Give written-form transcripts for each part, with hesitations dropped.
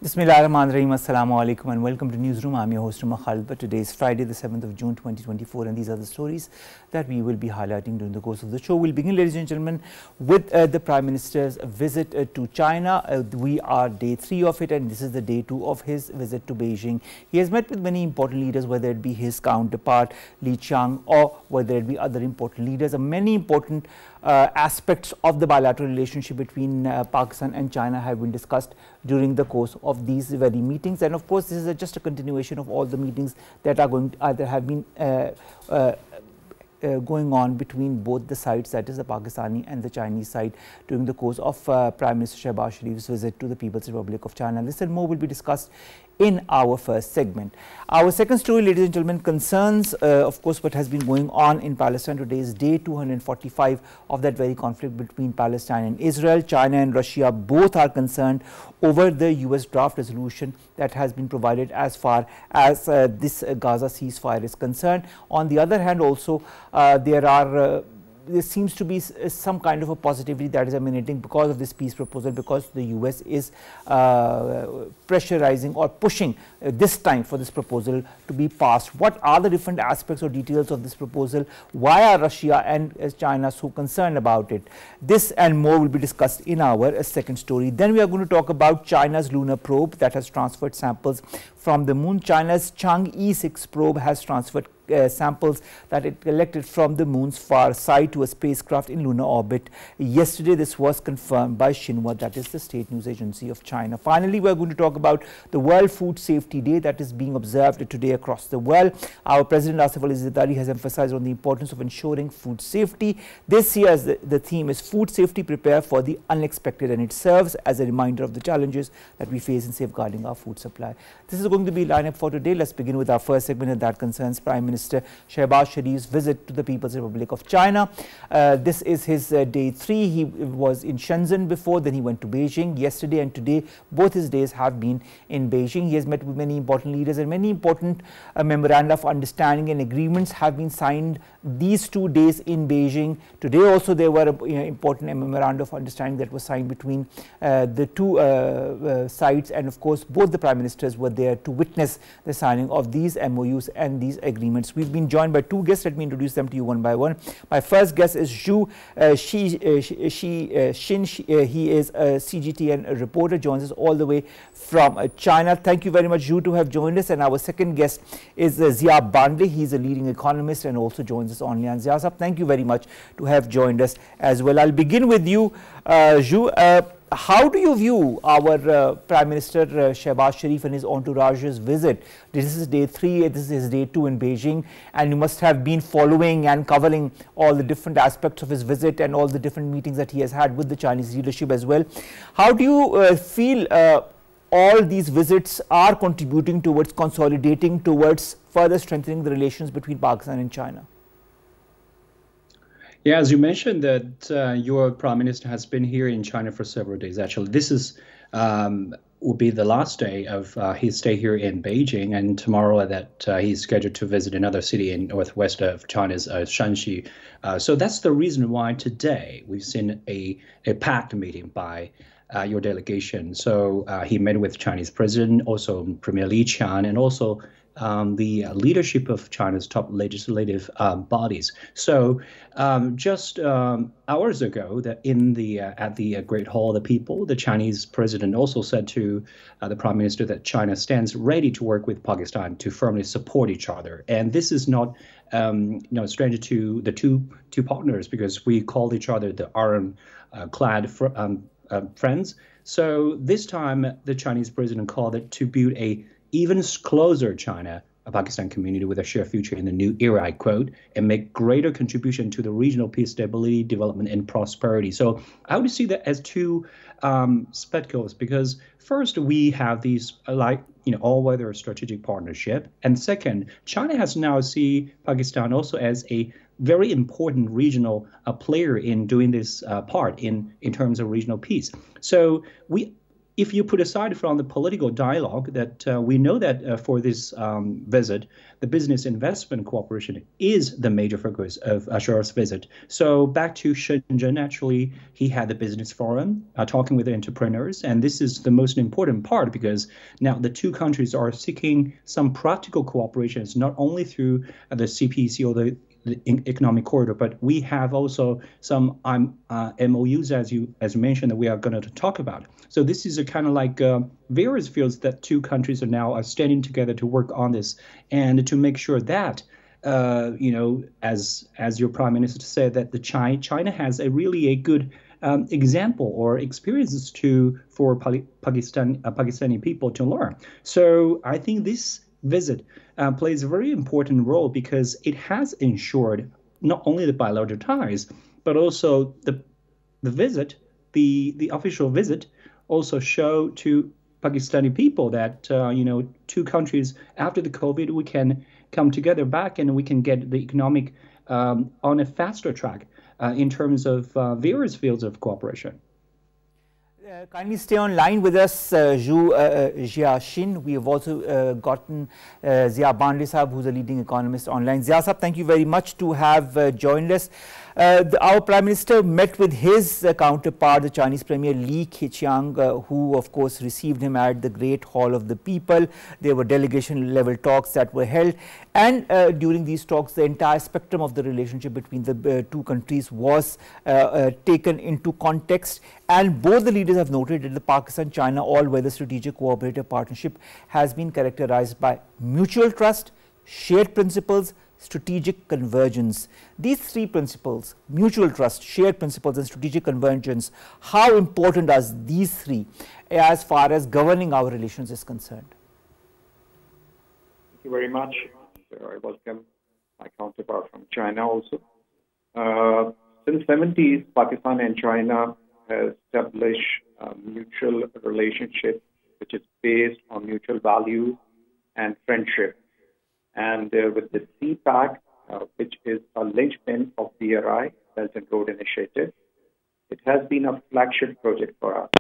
Bismillahirrahmanirrahim. Assalamu alaikum and welcome to Newsroom. I'm your host Umar Khalid. But today is Friday, the 7th of June 2024, and these are the stories that we will be highlighting during the course of the show. We'll begin, ladies and gentlemen, with the Prime Minister's visit to China. We are day 3 of it, and this is the day 2 of his visit to Beijing. He has met with many important leaders, whether it be his counterpart Li Qiang or whether it be other important leaders. Many important aspects of the bilateral relationship between Pakistan and China have been discussed during the course of these very meetings, and of course this is just a continuation of all the meetings that are going to, that have been going on between both the sides, that is the Pakistani and the Chinese side, during the course of Prime Minister Shehbaz Sharif's visit to the People's Republic of China. This and more will be discussed in our first segment. Our second story, ladies and gentlemen, concerns of course what has been going on in Palestine. Today is day 245 of that very conflict between Palestine and Israel. China and Russia both are concerned over the US draft resolution that has been provided as far as this Gaza ceasefire is concerned. On the other hand, also there seems to be some kind of a positivity that is emanating because of this peace proposal, because the US is pressurizing or pushing this time for this proposal to be passed. What are the different aspects or details of this proposal? Why are Russia and China so concerned about it? This and more will be discussed in our second story. Then we are going to talk about China's lunar probe that has transferred samples from the moon. China's Chang'e 6 probe has transferred samples that it collected from the moon's far side to a spacecraft in lunar orbit. Yesterday, this was confirmed by Xinhua, that is the state news agency of China. Finally, we are going to talk about the World Food Safety Day that is being observed today across the world. Our President Asif Ali Zardari has emphasized on the importance of ensuring food safety. This year's the theme is Food Safety, Prepare for the Unexpected, and it serves as a reminder of the challenges that we face in safeguarding our food supply. This is going to be lineup for today. Let's begin with our first segment, and that concerns Prime Minister Shehbaz Sharif's visit to the People's Republic of China. This is his day 3. He was in Shenzhen before, then he went to Beijing yesterday, and today both his days have been in Beijing. He has met with many important leaders, and many important memoranda of understanding and agreements have been signed these 2 days in Beijing. Today also there were important memoranda of understanding that was signed between the two sides, and of course both the Prime Ministers were there to witness the signing of these MOUs and these agreements. We've been joined by 2 guests. Let me introduce them to you one by one. My first guest is Zhu Xin. He is a CGTN reporter, joins us all the way from China. Thank you very much, Zhu, to have joined us. And our second guest is Zia Bandle. He's a leading economist and also joins us online. Zia Sahab, thank you very much to have joined us as well. I'll begin with you, Zhu. How do you view our Prime Minister Shehbaz Sharif and his entourage's visit? This is day 3, this is his day 2 in Beijing, and you must have been following and covering all the different aspects of his visit and all the different meetings that he has had with the Chinese leadership as well. How do you feel all these visits are contributing towards consolidating, towards further strengthening the relations between Pakistan and China? Yeah, as you mentioned that your Prime Minister has been here in China for several days. Actually, this is will be the last day of his stay here in Beijing, and tomorrow that he's scheduled to visit another city in northwest of China's Shanxi. So that's the reason why today we've seen a packed meeting by your delegation. So he met with Chinese President, also Premier Li Qiang, and also the leadership of China's top legislative bodies. So just hours ago, that in the at the Great Hall of the People, the Chinese president also said to the Prime Minister that China stands ready to work with Pakistan to firmly support each other. And this is not stranger to the two partners, because we call each other the iron-clad friends. So this time, the Chinese president called it to build a even closer China-Pakistan community with a shared future in the new era, I quote, and make greater contribution to the regional peace, stability, development, and prosperity. So I would see that as 2 spectacles, because first we have these all-weather strategic partnership, and second, China has now seen Pakistan also as a very important regional player in doing this part in terms of regional peace. So we if you put aside from the political dialogue that we know that for this visit, the business investment cooperation is the major focus of Xi's visit. So back to Shenzhen, actually, he had the business forum talking with the entrepreneurs. And this is the most important part because now the two countries are seeking some practical cooperations, not only through the CPEC or the economic corridor, but we have also some MOUs, as you mentioned, that we are going to talk about. So this is a kind of like various fields that two countries are now standing together to work on this and to make sure that as your prime minister said, that the China has a really good example or experiences for Pakistani people to learn. So I think this visit plays a very important role because it has ensured not only the bilateral ties, but also the visit, the official visit, also show to Pakistani people that two countries after the COVID we can come together back and we can get the economic on a faster track in terms of various fields of cooperation. Kindly stay online with us, Zhu Jiaxin. We have also gotten Zia Bande Sahab, who's a leading economist online. Zia Sahab, thank you very much to have joined us. Our Prime Minister met with his counterpart, the Chinese Premier Li Keqiang, who of course received him at the Great Hall of the People. There were delegation level talks that were held, and during these talks the entire spectrum of the relationship between the two countries was taken into context, and both the leaders have noted that the Pakistan-China all-weather strategic cooperative partnership has been characterized by mutual trust, shared principles, strategic convergence. These three principles, mutual trust, shared principles and strategic convergence, how important are these three as far as governing our relations is concerned? Thank you very much. I welcome my counterpart from China also. Since the 70s, Pakistan and China have established a mutual relationship which is based on mutual values and friendship. And with the CPAC, which is a linchpin of BRI, Belt and Road Initiative, it has been a flagship project for us.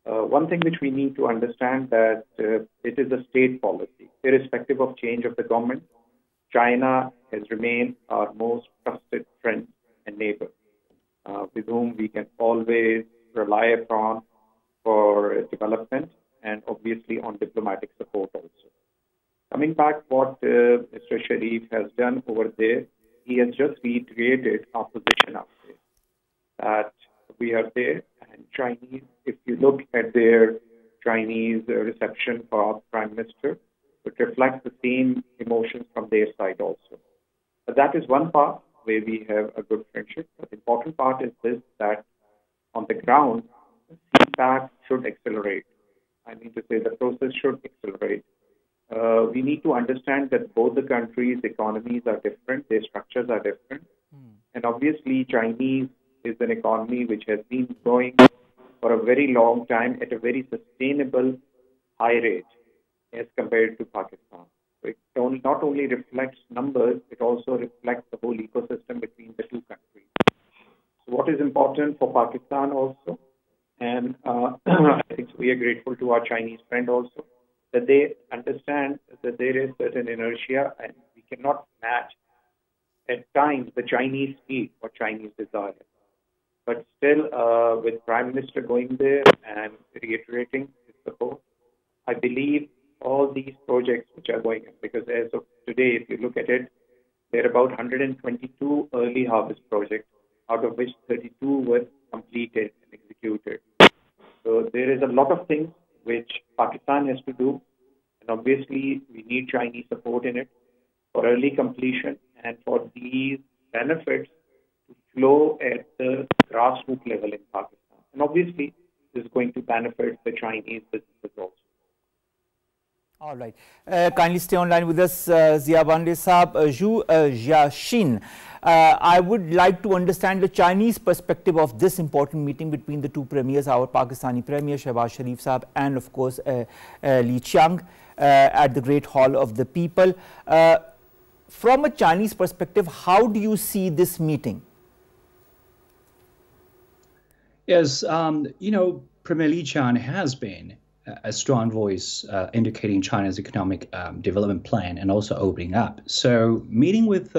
One thing which we need to understand that it is a state policy. Irrespective of change of the government, China has remained our most trusted friend and neighbor, with whom we can always rely upon for development and obviously on diplomatic support also. Coming back what Mr. Sharif has done over there, he has just reiterated our position out there, that we are there, and Chinese, if you look at their Chinese reception for our Prime Minister, it reflects the same emotions from their side also. But that is one part where we have a good friendship. But the important part is this, that on the ground, CPAC should accelerate. I mean to say the process should accelerate. We need to understand that both the countries' economies are different, their structures are different. And obviously, Chinese is an economy which has been growing for a very long time at a very sustainable high rate as compared to Pakistan. So it not only reflects numbers, it also reflects the whole ecosystem between the two countries. So what is important for Pakistan also, and I think we are grateful to our Chinese friend also, that they understand that there is certain inertia and we cannot match at times the Chinese speed or Chinese desire. But still, with Prime Minister going there and reiterating his support, I believe all these projects which are going in, because as of today, if you look at it, there are about 122 early harvest projects, out of which 32 were completed and executed. So there is a lot of things which Pakistan has to do, and obviously we need Chinese support in it for early completion and for these benefits to flow at the grassroots level in Pakistan. And obviously this is going to benefit the Chinese businesses also. All right. Kindly stay online with us, Zia Bande Sahab. Zhu Jiaxin, I would like to understand the Chinese perspective of this important meeting between the two premiers, our Pakistani Premier Shehbaz Sharif Sahab and of course Li Keqiang at the Great Hall of the People. From a Chinese perspective, how do you see this meeting? Yes, Premier Li Qiang has been a strong voice indicating China's economic development plan and also opening up. So meeting with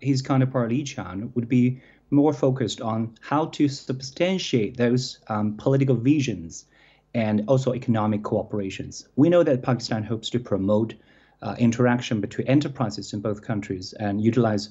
his counterpart Li Qiang would be more focused on how to substantiate those political visions and also economic cooperations. We know that Pakistan hopes to promote interaction between enterprises in both countries and utilize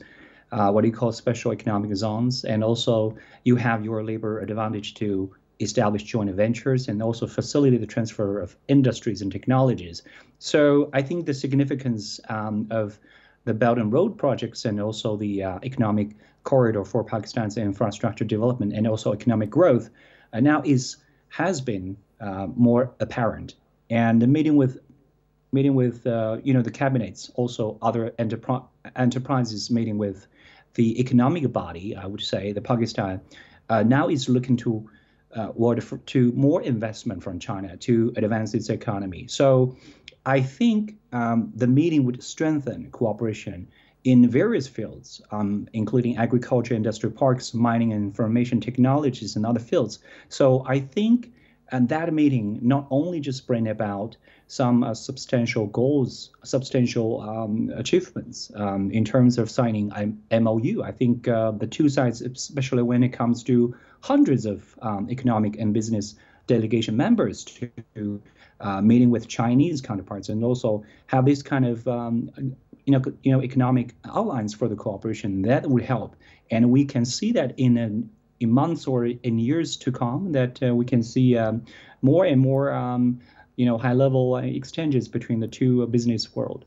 what you call special economic zones. And also you have your labor advantage to establish joint ventures and also facilitate the transfer of industries and technologies. So I think the significance of the Belt and Road projects and also the economic corridor for Pakistan's infrastructure development and also economic growth now has been more apparent. And meeting with the cabinets, also other enterprises meeting with the economic body, I would say, the Pakistan now is looking to more investment from China to advance its economy. So I think the meeting would strengthen cooperation in various fields, including agriculture, industrial parks, mining and information technologies, and other fields. So I think that meeting not only just bring about some substantial goals, substantial achievements in terms of signing MOU. I think the two sides, especially when it comes to hundreds of economic and business delegation members, to meeting with Chinese counterparts and also have this kind of economic outlines for the cooperation, that would help. And we can see that in months or in years to come, that we can see more and more high-level exchanges between the two business world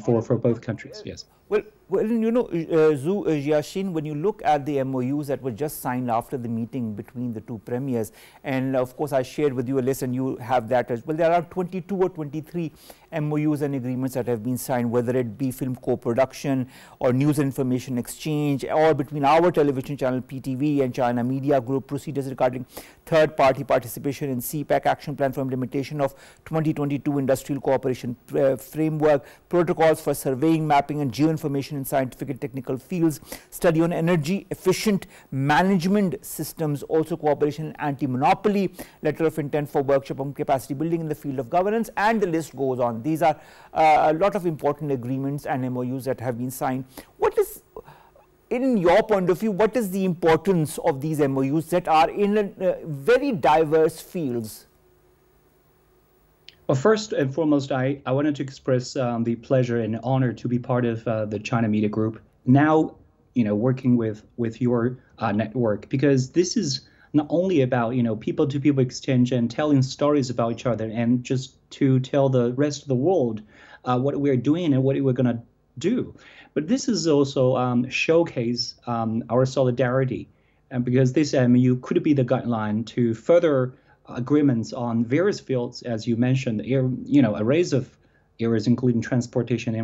for both countries. Yes. Well, Zhu Jiaxin, when you look at the MOUs that were just signed after the meeting between the two premiers, and of course I shared with you a list and you have that as well, there are 22 or 23 MOUs and agreements that have been signed, whether it be film co-production or news and information exchange, or between our television channel PTV and China Media Group, procedures regarding third-party participation in CPEC Action Plan for Implementation of 2022 Industrial Cooperation Framework, protocols for surveying, mapping and geoinformation in scientific and technical fields, study on energy efficient management systems, also cooperation in anti-monopoly, letter of intent for workshop on capacity building in the field of governance, and the list goes on. These are a lot of important agreements and MOUs that have been signed. What is, in your point of view, what is the importance of these MOUs that are in very diverse fields? Well, first and foremost, I wanted to express the pleasure and honor to be part of the China Media Group, now working with your network, because this is not only about people-to-people exchange and telling stories about each other and just to tell the rest of the world what we're doing and what we're going to do, but this is also showcase our solidarity, and because this MOU could be the guideline to further agreements on various fields, as you mentioned, arrays of areas, including transportation,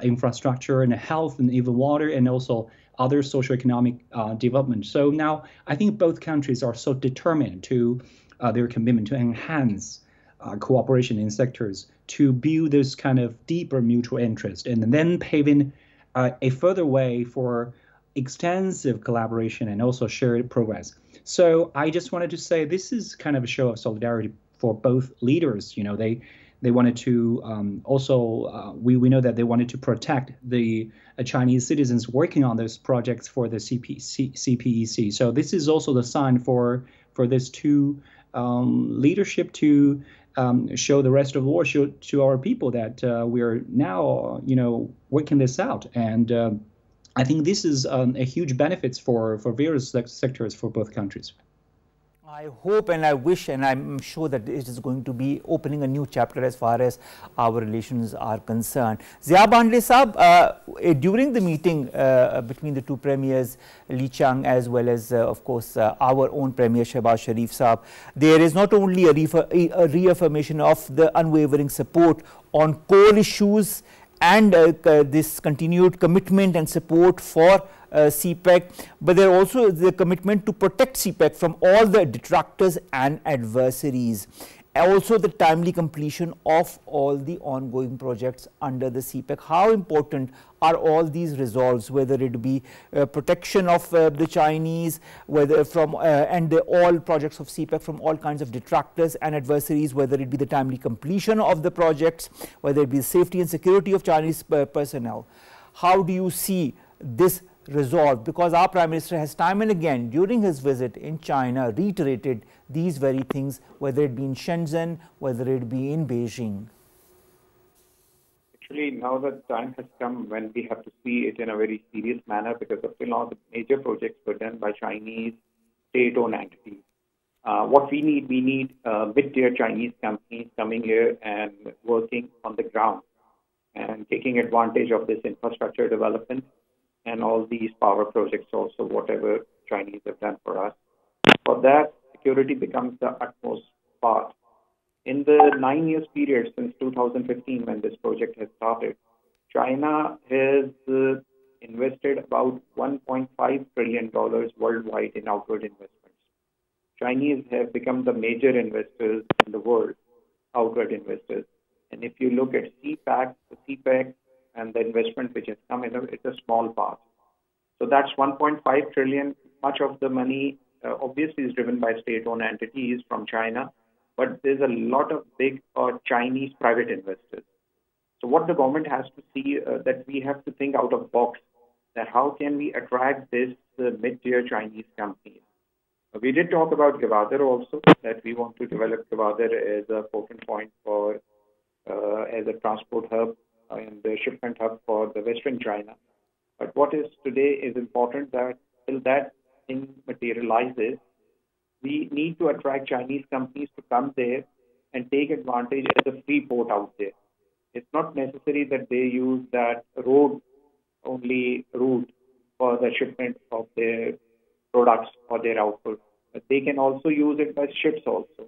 infrastructure, and health, and even water, and also other socio-economic development. So now I think both countries are so determined to their commitment to enhance cooperation in sectors to build this kind of deeper mutual interest, and then paving a further way for extensive collaboration and also shared progress. So I just wanted to say this is kind of a show of solidarity for both leaders. They wanted to we know that they wanted to protect the Chinese citizens working on those projects for the CPEC. So this is also the sign for this two leadership to show the rest of the world, show to our people that we are now working this out. And I think this is a huge benefits for various sectors for both countries. I hope and I wish and I'm sure that it is going to be opening a new chapter as far as our relations are concerned. Zia Bandle Saab, during the meeting between the two premiers, Li Qiang as well as of course our own Premier Shehbaz Sharif Saab, there is not only a reaffirmation of the unwavering support on core issues and this continued commitment and support for CPEC, but there also is the commitment to protect CPEC from all the detractors and adversaries. also the timely completion of all the ongoing projects under the CPEC. How important are all these resolves, whether it be protection of the Chinese, whether from and all projects of CPEC from all kinds of detractors and adversaries, whether it be the timely completion of the projects, whether it be the safety and security of Chinese personnel. How do you see this resolved? Because our Prime Minister has time and again during his visit in China reiterated these very things, whether it be in Shenzhen, whether it be in Beijing. Actually, now the time has come when we have to see it in a very serious manner, because up till now the major projects were done by Chinese state-owned entities. What we need mid-tier Chinese companies coming here and working on the ground and taking advantage of this infrastructure development and all these power projects also, whatever Chinese have done for us. For that, security becomes the utmost part. In the 9 years period since 2015, when this project has started, China has invested about $1.5 trillion worldwide in outward investments. Chinese have become the major investors in the world, outward investors. And if you look at CPEC, the CPEC and the investment which has come in, it's a small part. So that's 1.5 trillion. Much of the money obviously is driven by state-owned entities from China, but there's a lot of big Chinese private investors. So what the government has to see that we have to think out of box, that how can we attract this mid-tier Chinese companies. We did talk about Gwadar also, that we want to develop Gwadar as a focal point for as a transport hub and the shipment hub for the Western China. But what is today is important that till that thing materializes, we need to attract Chinese companies to come there and take advantage as a free port out there. It's not necessary that they use that road-only route for the shipment of their products or their output. But they can also use it by ships also.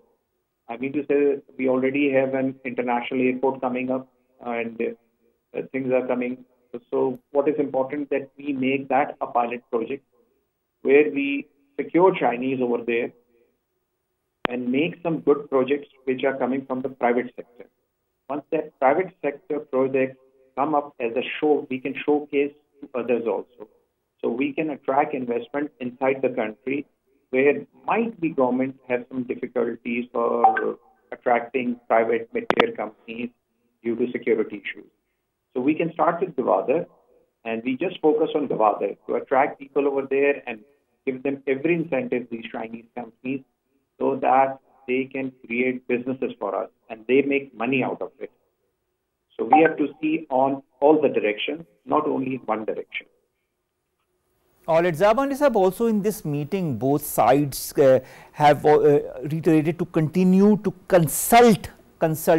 I mean to say, we already have an international airport coming up and things are coming. So what is important that we make that a pilot project where we secure Chinese over there and make some good projects which are coming from the private sector. Once that private sector projects come up as a show, we can showcase to others also. So we can attract investment inside the country where might be government have some difficulties for attracting private mid-tier companies due to security issues. So we can start with Gwadar, and we just focus on Gwadar to attract people over there and give them every incentive, these Chinese companies, so that they can create businesses for us and they make money out of it. So we have to see on all the directions, not only in one direction. All right, Zarbandi Sahab, also in this meeting, both sides have reiterated to continue to consult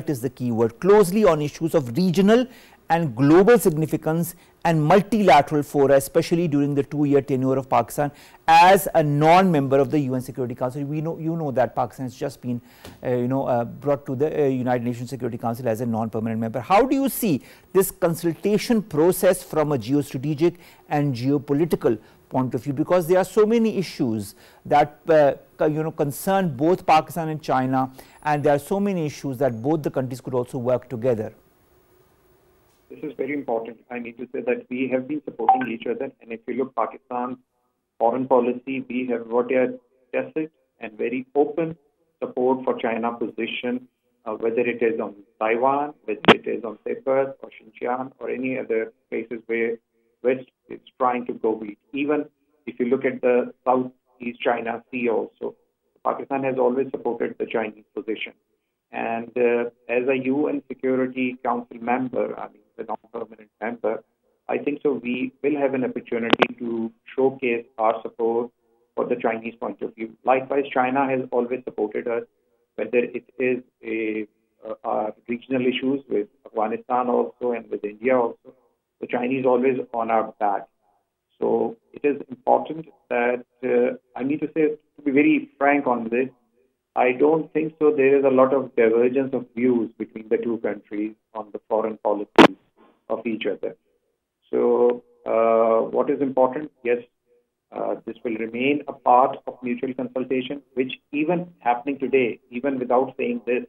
is the key word, closely on issues of regional and global significance and multilateral fora, especially during the 2-year tenure of Pakistan as a non-member of the UN Security Council. We know, you know that Pakistan has just been, brought to the United Nations Security Council as a non-permanent member. How do you see this consultation process from a geostrategic and geopolitical point of view? Because there are so many issues that concern both Pakistan and China, and there are so many issues that both the countries could also work together. This is very important. I need to say that we have been supporting each other, and if you look Pakistan's foreign policy, we have got a tacit and very open support for China position, whether it is on Taiwan, whether it is on Cyprus or Xinjiang or any other places where West is trying to go weak. Even if you look at the Southeast China Sea also, Pakistan has always supported the Chinese position. And as a UN Security Council member, I mean, the non-permanent member, I think so we will have an opportunity to showcase our support for the Chinese point of view. Likewise, China has always supported us, whether it is our regional issues with Afghanistan also and with India also. The Chinese always on our back. So it is important that I need to say, to be very frank on this, I don't think so there is a lot of divergence of views between the two countries on the foreign policies of each other. So what is important? Yes, this will remain a part of mutual consultation, which even happening today, even without saying this,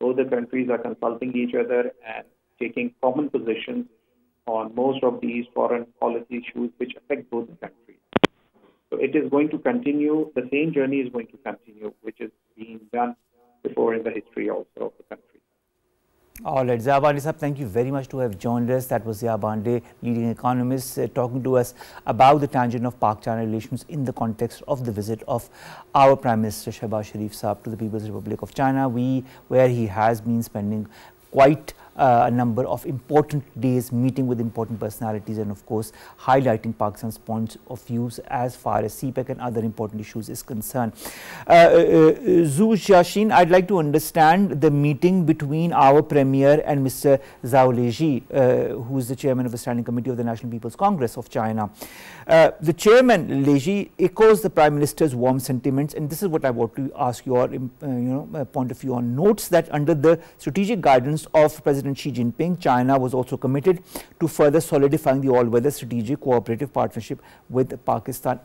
Both the countries are consulting each other and taking common positions on most of these foreign policy issues which affect both the countries. So it is going to continue, the same journey is going to continue, which is being done before in the history also of the country. All right, Ziya Pandey Sahab, thank you very much to have joined us. That was Ziya Pandey, leading economist, talking to us about the tangent of Pak-China relations in the context of the visit of our Prime Minister Shehbaz Sharif Sahab to the People's Republic of China, where he has been spending quite a number of important days meeting with important personalities and of course highlighting Pakistan's points of views as far as CPEC and other important issues is concerned. Zhu Xiaoxin, I'd like to understand the meeting between our Premier and Mr. Zhao Leji, who is the chairman of the Standing Committee of the National People's Congress of China. The chairman, Leji, echoes the Prime Minister's warm sentiments, and this is what I want to ask your point of view on. Notes that under the strategic guidance of President Xi Jinping, China was also committed to further solidifying the all-weather strategic cooperative partnership with Pakistan.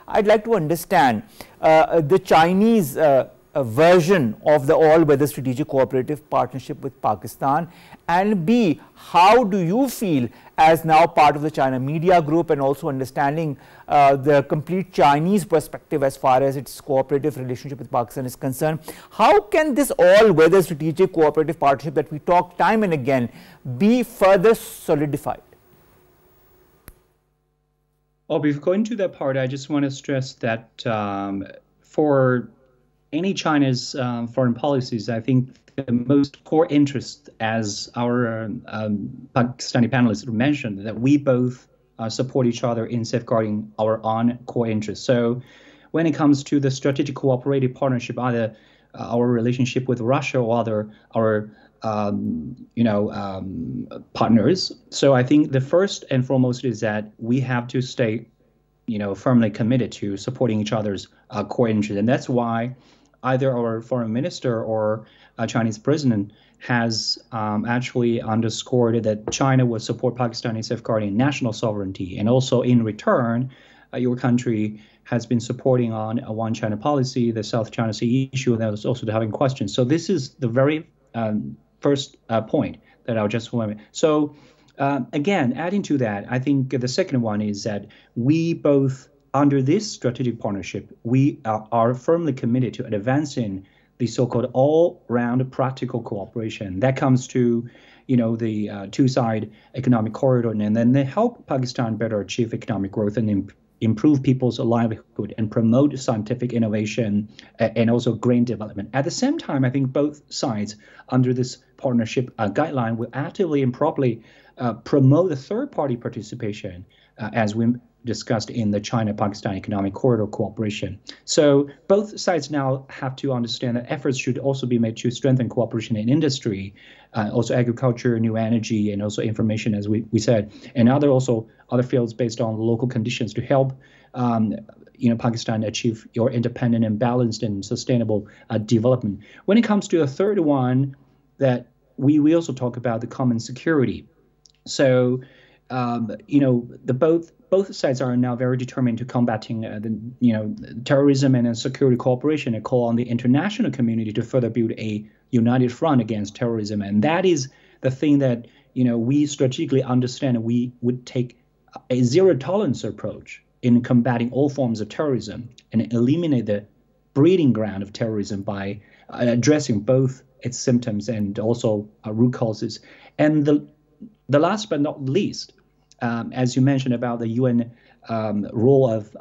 I'd like to understand the Chinese version of the all-weather strategic cooperative partnership with Pakistan, and B, how do you feel as now part of the China Media Group and also understanding the complete Chinese perspective as far as its cooperative relationship with Pakistan is concerned? How can this all-weather strategic cooperative partnership that we talk time and again be further solidified? Before going to that part, I just want to stress that for any China's foreign policies, I think the most core interest, as our Pakistani panelists mentioned, that we both support each other in safeguarding our own core interests. So when it comes to the strategic cooperative partnership, either our relationship with Russia or our partners. So I think the first and foremost is that we have to stay, firmly committed to supporting each other's core interests. And that's why either our foreign minister or Chinese president has actually underscored that China will support Pakistan in safeguarding national sovereignty. And also in return, your country has been supporting on a one China policy, the South China Sea issue, that was also having questions. So this is the very first point that I just want to make. So again, adding to that, I think the second one is that we both, under this strategic partnership, we are firmly committed to advancing the so-called all-round practical cooperation. That comes to, the two-side economic corridor, and then they help Pakistan better achieve economic growth and improve people's livelihood and promote scientific innovation and also green development. At the same time, I think both sides under this partnership guideline will actively and properly promote the third-party participation as we discussed in the China-Pakistan Economic Corridor Cooperation. So both sides now have to understand that efforts should also be made to strengthen cooperation in industry, also agriculture, new energy, and also information, as we said, and other fields based on local conditions to help Pakistan achieve your independent and balanced and sustainable development. When it comes to a third one, that we also talk about the common security. So both sides are now very determined to combating terrorism and security cooperation, and call on the international community to further build a united front against terrorism. And that is the thing that we strategically understand. We would take a zero tolerance approach in combating all forms of terrorism and eliminate the breeding ground of terrorism by addressing both its symptoms and also root causes. And the last but not least, as you mentioned about the UN role of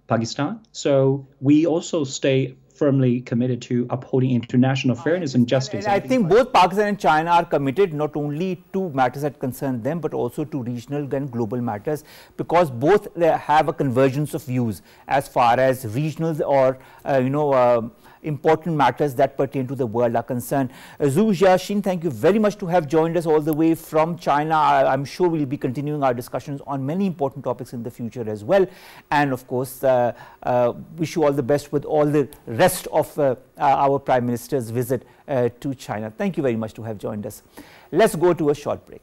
Pakistan. So we also stay firmly committed to upholding international fairness and justice. And I think both Pakistan and China are committed not only to matters that concern them, but also to regional and global matters, because both have a convergence of views as far as regional or important matters that pertain to the world are concerned. Zhu Xiaoxin, thank you very much to have joined us all the way from China. I'm sure we'll be continuing our discussions on many important topics in the future as well. And of course, wish you all the best with all the rest of our Prime Minister's visit to China. Thank you very much to have joined us. Let's go to a short break.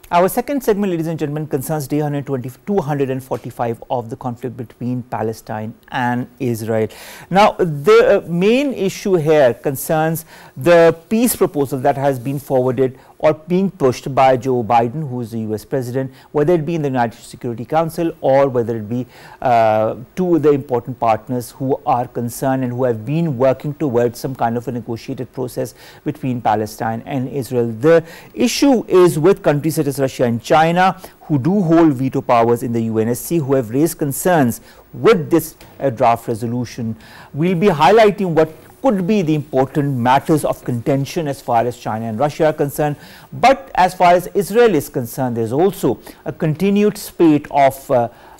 Our second segment, ladies and gentlemen, concerns day 245 of the conflict between Palestine and Israel. Now, the main issue here concerns the peace proposal that has been forwarded or being pushed by Joe Biden, who is the US President, whether it be in the United Security Council or whether it be to the important partners who are concerned and who have been working towards some kind of a negotiated process between Palestine and Israel. The issue is with countries such as Russia and China, who do hold veto powers in the UNSC, who have raised concerns with this draft resolution. We'll be highlighting what could be the important matters of contention as far as China and Russia are concerned. But as far as Israel is concerned, there's also a continued spate of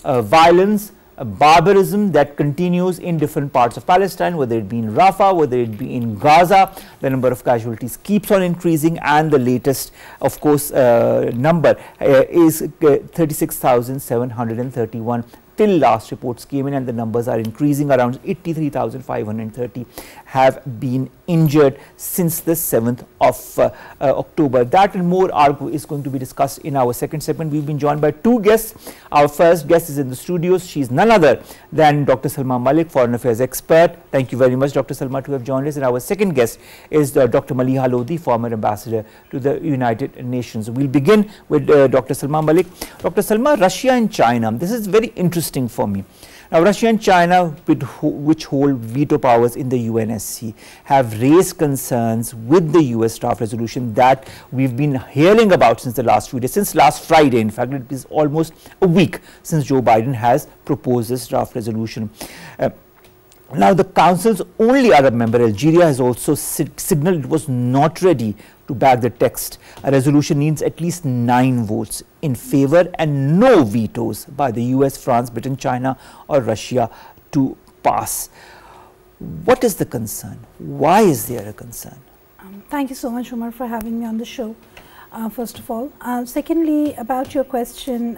violence, barbarism that continues in different parts of Palestine, whether it be in Rafah, whether it be in Gaza. The number of casualties keeps on increasing, and the latest, of course, number is 36,731. Till last reports came in, and the numbers are increasing. Around 83,530 have been injured since the 7th of October. That and more is going to be discussed in our second segment. We've been joined by two guests. Our first guest is in the studios. She's none other than Dr. Salma Malik, foreign affairs expert. Thank you very much, Dr. Salma, to have joined us. And our second guest is Dr. Maliha Lodhi, former ambassador to the United Nations. We'll begin with Dr. Salma Malik. Dr. Salma, Russia and China, this is very interesting for me. Now, Russia and China, which hold veto powers in the UNSC, have raised concerns with the US draft resolution that we've been hearing about since the last few days, since last Friday. In fact, it is almost a week since Joe Biden has proposed this draft resolution. Now, the Council's only Arab member, Algeria, has also signaled it was not ready to back the text. A resolution needs at least 9 votes in favor and no vetoes by the US, France, Britain, China or Russia to pass. What is the concern? Why is there a concern? Thank you so much, Umar, for having me on the show, first of all. Secondly, about your question,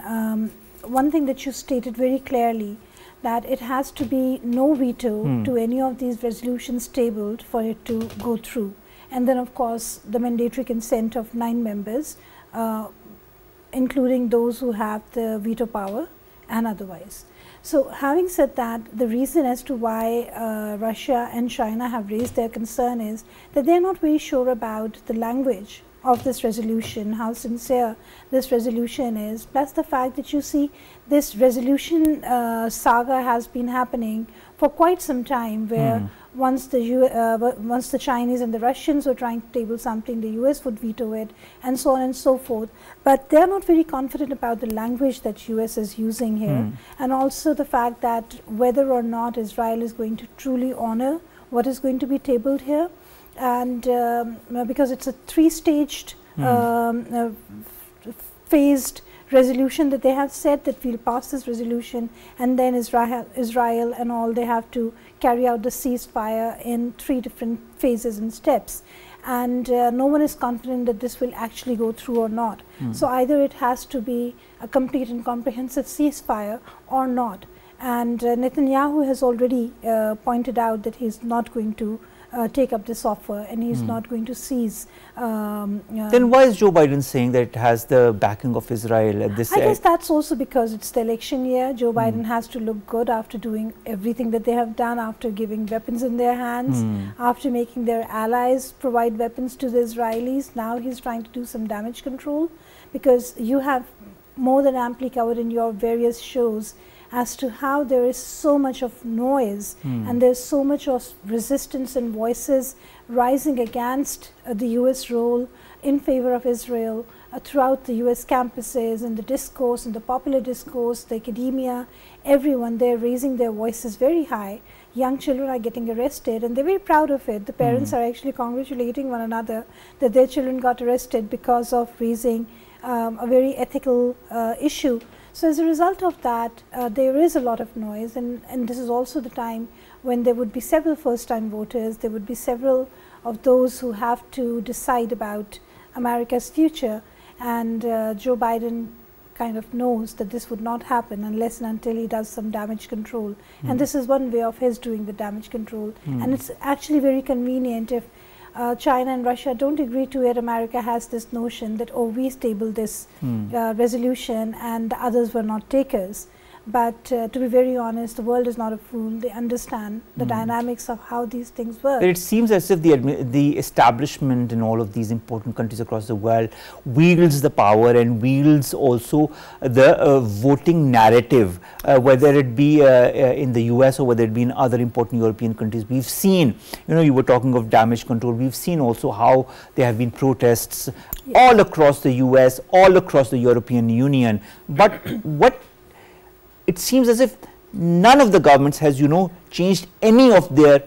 one thing that you stated very clearly, that it has to be no veto to any of these resolutions tabled for it to go through. And then, of course, the mandatory consent of 9 members, including those who have the veto power and otherwise. So, having said that, the reason as to why Russia and China have raised their concern is that they are not very sure about the language of this resolution, how sincere this resolution is, plus the fact that you see this resolution saga has been happening for quite some time, where once the Chinese and the Russians were trying to table something, the US would veto it, and so on and so forth. But they are not very confident about the language that US is using here, and also the fact that whether or not Israel is going to truly honor what is going to be tabled here. And because it's a 3-staged phased resolution that they have said that we'll pass this resolution, and then Israel and all, they have to carry out the ceasefire in 3 different phases and steps, and no one is confident that this will actually go through or not. So either it has to be a complete and comprehensive ceasefire or not, and Netanyahu has already pointed out that he's not going to take up this offer, and he's not going to seize. Then why is Joe Biden saying that it has the backing of Israel at this? I guess that's also because it's the election year. Joe Biden has to look good after doing everything that they have done, after giving weapons in their hands, after making their allies provide weapons to the Israelis. Now he's trying to do some damage control, because you have more than amply covered in your various shows as to how there is so much of noise and there's so much of resistance and voices rising against the US role in favor of Israel throughout the US campuses, and the discourse and the popular discourse, the academia, everyone, they're raising their voices very high. Young children are getting arrested, and they're very proud of it. The parents are actually congratulating one another that their children got arrested because of raising a very ethical issue. So as a result of that, there is a lot of noise, and this is also the time when there would be several first-time voters, there would be several of those who have to decide about America's future, and Joe Biden kind of knows that this would not happen unless and until he does some damage control. And this is one way of his doing the damage control. And it's actually very convenient if China and Russia don't agree to it, America has this notion that, oh, we tabled this resolution and the others were not takers. But to be very honest, the world is not a fool. They understand the dynamics of how these things work. But it seems as if the establishment in all of these important countries across the world wields the power and wields also the voting narrative, whether it be in the US or whether it be in other important European countries. We've seen, you know, you were talking of damage control. We've seen also how there have been protests all across the US, all across the European Union. But what it seems as if none of the governments has, you know, changed any of their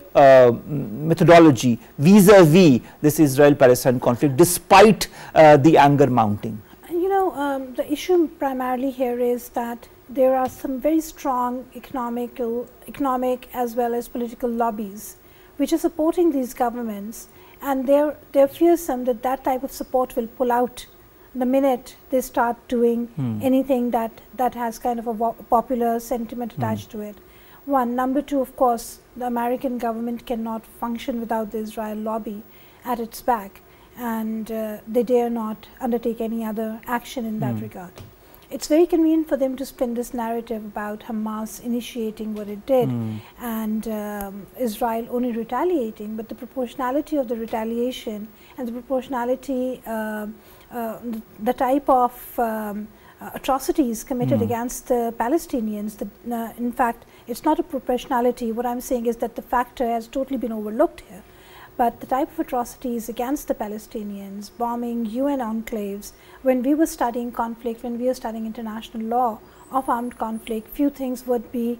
methodology vis-a-vis this Israel-Palestine conflict, despite the anger mounting. You know, the issue primarily here is that there are some very strong economic as well as political lobbies which are supporting these governments, and they're fearsome that that type of support will pull out the minute they start doing anything that has kind of a popular sentiment attached to it. One. Number two, of course, the American government cannot function without the Israel lobby at its back, and they dare not undertake any other action in that regard. It's very convenient for them to spin this narrative about Hamas initiating what it did and Israel only retaliating, but the proportionality of the retaliation and the proportionality the type of atrocities committed against the Palestinians, in fact, it's not a proportionality. What I'm saying is that the factor has totally been overlooked here. But the type of atrocities against the Palestinians, bombing UN enclaves, when we were studying conflict, when we were studying international law of armed conflict, few things would be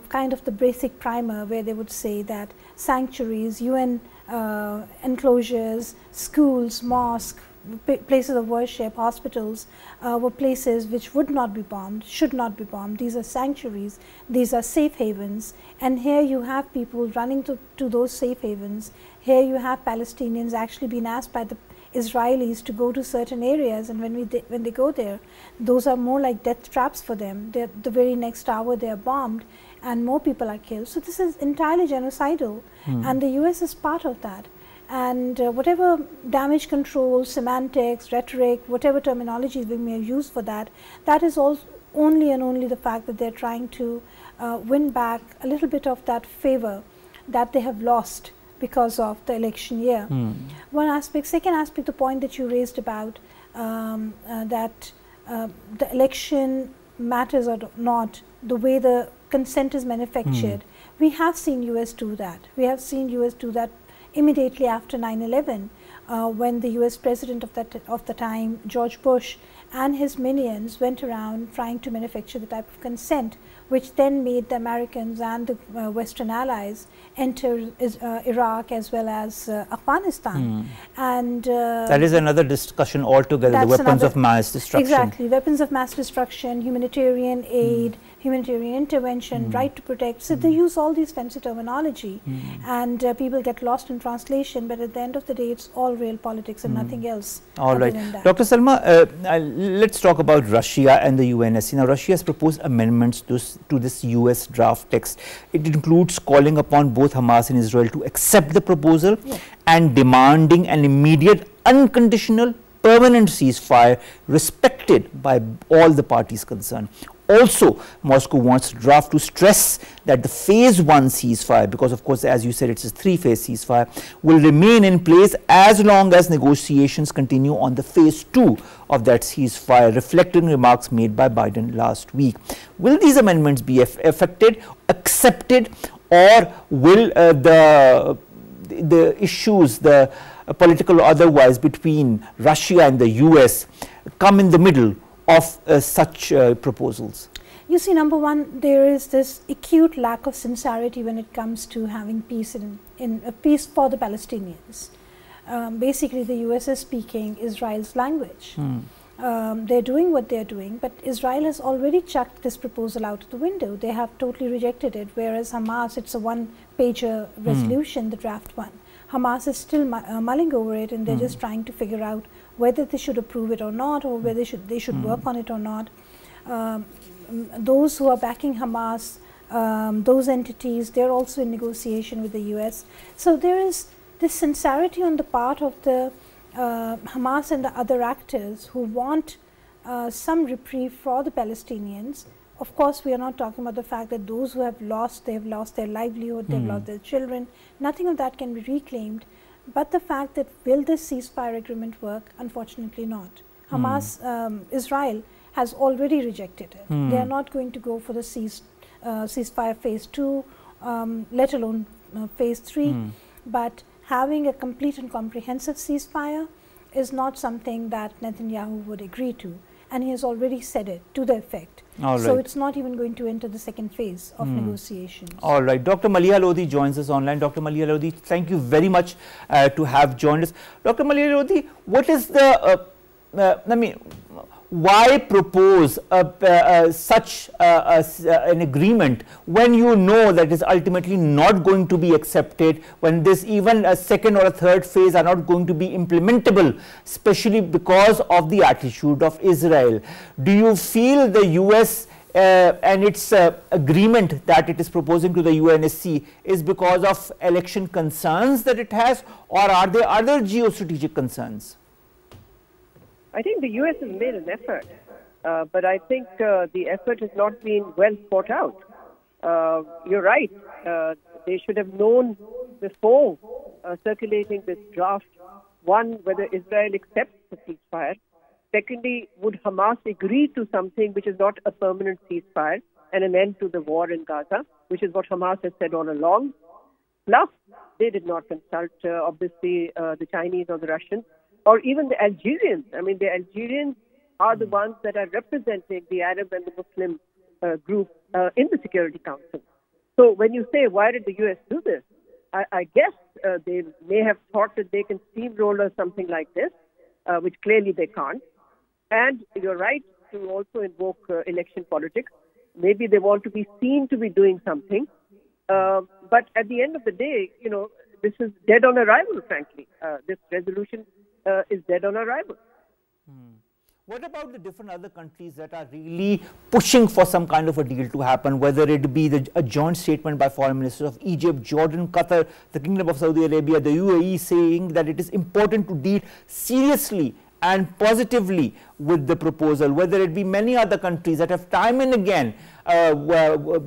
kind of the basic primer where they would say that sanctuaries, UN enclosures, schools, mosques, places of worship, hospitals were places which would not be bombed, should not be bombed. These are sanctuaries, these are safe havens, and here you have people running to those safe havens. Here you have Palestinians actually being asked by the Israelis to go to certain areas, and when they go there, those are more like death traps for them. The very next hour they are bombed and more people are killed. So this is entirely genocidal, and the US is part of that. And whatever damage control, semantics, rhetoric, whatever terminology we may use for that, that is all only and only the fact that they're trying to win back a little bit of that favor that they have lost because of the election year. One aspect. Second aspect, the point that you raised about that the election matters or not, the way the consent is manufactured. We have seen US do that. We have seen US do that immediately after 9/11, when the US president of the time, George Bush, and his minions went around trying to manufacture the type of consent which then made the Americans and the Western allies enter Iraq as well as Afghanistan. And that is another discussion altogether, the weapons of mass destruction. Exactly, weapons of mass destruction, humanitarian aid, humanitarian intervention, right to protect. So they use all these fancy terminology, and people get lost in translation, but at the end of the day, it's all real politics and nothing else. All right. Dr. Salma, let's talk about Russia and the UNSC. Now, Russia has proposed amendments to this US draft text. It includes calling upon both Hamas and Israel to accept the proposal and demanding an immediate, unconditional, permanent ceasefire respected by all the parties concerned. Also, Moscow wants the draft to stress that the phase 1 ceasefire, because of course, as you said, it's a 3-phase ceasefire, will remain in place as long as negotiations continue on the phase 2 of that ceasefire, reflecting remarks made by Biden last week. Will these amendments be accepted, or will the issues, the political or otherwise, between Russia and the US come in the middle of such proposals? You see, number one, there is this acute lack of sincerity when it comes to having peace in peace for the Palestinians. Basically, the US is speaking Israel's language. They're doing what they're doing, but Israel has already chucked this proposal out of the window. They have totally rejected it, whereas Hamas, it's a one-pager resolution, the draft one. Hamas is still mulling over it, and they're just trying to figure out whether they should approve it or not, or whether they should work on it or not. Those who are backing Hamas, those entities, they're also in negotiation with the US. So there is this sincerity on the part of the Hamas and the other actors who want some reprieve for the Palestinians. Of course, we are not talking about the fact that those who have lost their livelihood, they have lost their children, nothing of that can be reclaimed. But the fact that will this ceasefire agreement work? Unfortunately not. Hamas, Israel has already rejected it. They are not going to go for the ceasefire phase 2, let alone phase 3. But having a complete and comprehensive ceasefire is not something that Netanyahu would agree to. And he has already said it to the effect. So it's not even going to enter the second phase of negotiations. All right. Dr. Maliha Lodhi joins us online. Dr. Maliha Lodhi, thank you very much to have joined us. Dr. Maliha Lodhi, what is the, why propose such an agreement when you know that is ultimately not going to be accepted, when this even a second or a third phase are not going to be implementable, especially because of the attitude of Israel? Do you feel the US and its agreement that it is proposing to the UNSC is because of election concerns that it has, or are there other geostrategic concerns? I think the U.S. has made an effort, but I think the effort has not been well thought out. You're right. They should have known before circulating this draft, one, whether Israel accepts the ceasefire. Secondly, would Hamas agree to something which is not a permanent ceasefire and an end to the war in Gaza, which is what Hamas has said all along. Plus, they did not consult, obviously, the Chinese or the Russians, or even the Algerians. I mean, the Algerians are the ones that are representing the Arab and the Muslim group in the Security Council. So when you say, why did the U.S. do this? I guess they may have thought that they can steamroller something like this, which clearly they can't. And you're right to also invoke election politics. Maybe they want to be seen to be doing something. But at the end of the day, you know, this is dead on arrival, frankly. This resolution is dead on arrival. What about the different other countries that are really pushing for some kind of a deal to happen, whether it be a joint statement by foreign ministers of Egypt, Jordan, Qatar, the Kingdom of Saudi Arabia, the UAE, saying that it is important to deal seriously and positively with the proposal, whether it be many other countries that have time and again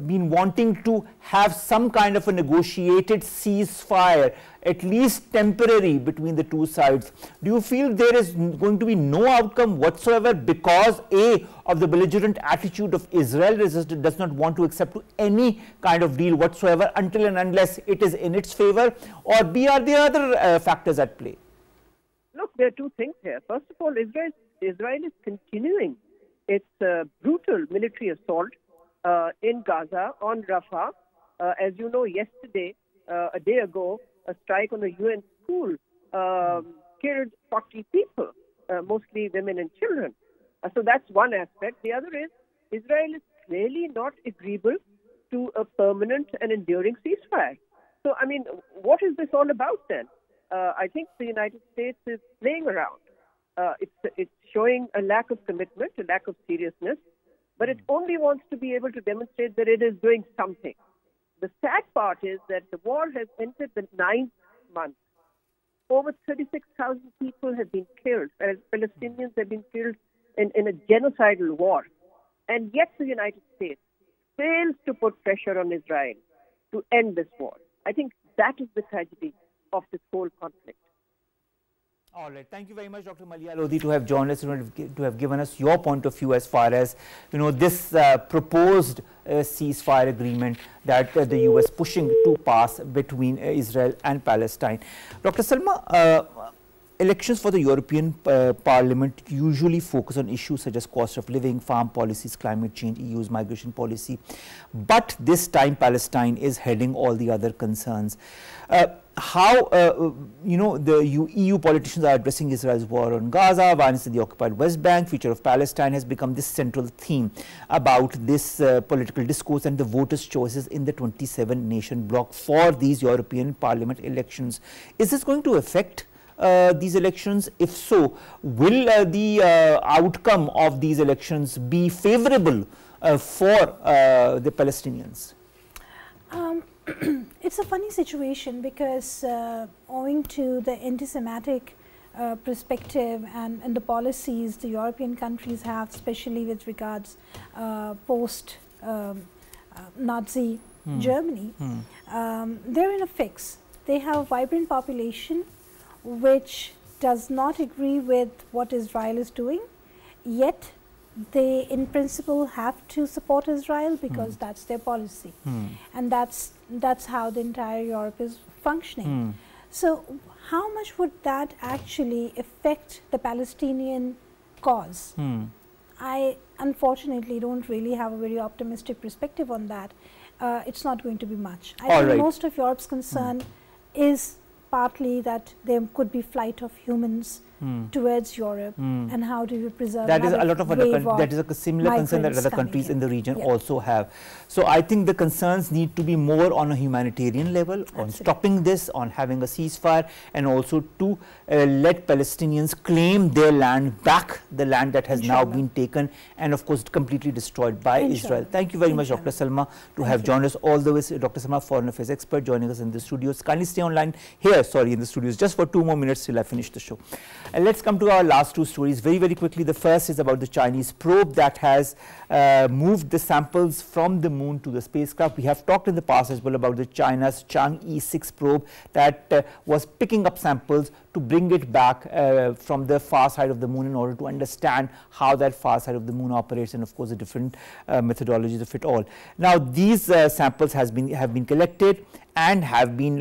been wanting to have some kind of a negotiated ceasefire, at least temporary, between the two sides. Do you feel there is going to be no outcome whatsoever because A, of the belligerent attitude of Israel, does not want to accept any kind of deal whatsoever until and unless it is in its favor, or B, are there other factors at play? Look, there are two things here. First of all, Israel is continuing its brutal military assault in Gaza on Rafah. As you know, yesterday, a day ago, a strike on a UN school killed 40 people, mostly women and children. So that's one aspect. The other is Israel is clearly not agreeable to a permanent and enduring ceasefire. So, I mean, what is this all about then? I think the United States is playing around. It's showing a lack of commitment, a lack of seriousness, but it only wants to be able to demonstrate that it is doing something. The sad part is that the war has entered the 9th month. Over 36,000 people have been killed. Palestinians have been killed in a genocidal war. And yet the United States fails to put pressure on Israel to end this war. I think that is the tragedy of this whole conflict. All right. Thank you very much, Dr. Maliha Lodhi, to have joined us, to have given us your point of view as far as, you know, this proposed ceasefire agreement that the U.S. pushing to pass between Israel and Palestine. Dr. Salma, elections for the European Parliament usually focus on issues such as cost of living, farm policies, climate change, EU's migration policy. But this time Palestine is heading all the other concerns. How you know, the EU politicians are addressing Israel's war on Gaza, violence in the occupied West Bank, future of Palestine has become this central theme about this political discourse and the voters' choices in the 27-nation bloc for these European Parliament elections. Is this going to affect these elections? If so, will the outcome of these elections be favorable for the Palestinians? It's a funny situation because owing to the anti-Semitic perspective and the policies the European countries have, especially with regards post Nazi Germany, they're in a fix. They have a vibrant population which does not agree with what Israel is doing, yet they in principle have to support Israel because that's their policy, and that's how the entire Europe is functioning. So how much would that actually affect the Palestinian cause? I unfortunately don't really have a very optimistic perspective on that. It's not going to be much. I think most of Europe's concern is partly that there could be flight of humans towards Europe, and how do you preserve that? Is a lot of other that is a similar concern that other countries in the region also have. So I think the concerns need to be more on a humanitarian level, on stopping this, on having a ceasefire, and also to let Palestinians claim their land back, the land that has now been taken and of course completely destroyed by Israel. Thank you very much, Dr. Salma, to have joined us all the way. Dr. Salma, Foreign Affairs expert, joining us in the studios. Kindly stay online here, in the studios just for 2 more minutes till I finish the show. And let's come to our last 2 stories very, very quickly. The first is about the Chinese probe that has moved the samples from the moon to the spacecraft. We have talked in the past as well about the China's Chang'e 6 probe that was picking up samples to bring it back from the far side of the moon in order to understand how that far side of the moon operates, and of course the different methodologies of it all. Now these samples have been collected and have been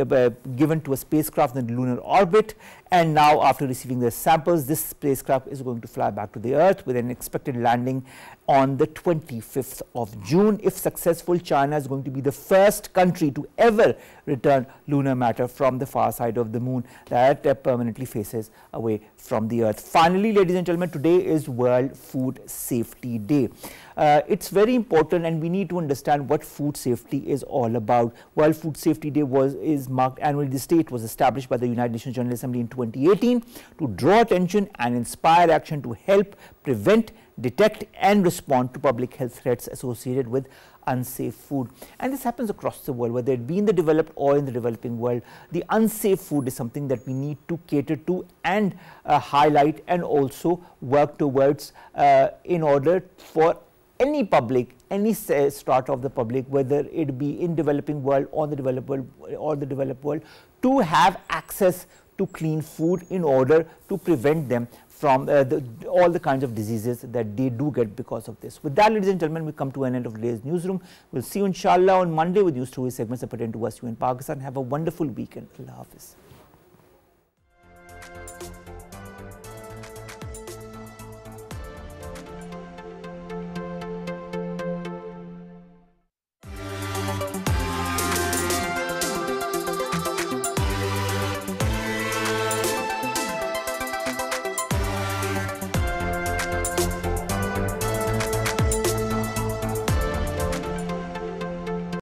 given to a spacecraft in lunar orbit, and now after receiving the samples, this spacecraft is going to fly back to the Earth with an expected landing on the 25th of June. If successful, China is going to be the first country to ever return lunar matter from the far side of the moon that permanently faces away from the Earth. Finally, ladies and gentlemen, today is World Food Safety Day. It's very important, and we need to understand what food safety is all about. World Food Safety Day is marked annually. This day was established by the United Nations General Assembly in 2018 to draw attention and inspire action to help prevent, detect and respond to public health threats associated with unsafe food. And this happens across the world, whether it be in the developed or in the developing world. The unsafe food is something that we need to cater to and highlight, and also work towards in order for any public, any strata of the public, whether it be in developing world or the developed world or the developed world, to have access to clean food in order to prevent them from all the kinds of diseases that they do get because of this. With that, ladies and gentlemen, we come to an end of today's newsroom. We'll see you inshallah on Monday with news story segments that pertain to us, you in Pakistan. Have a wonderful weekend. Allah Hafiz.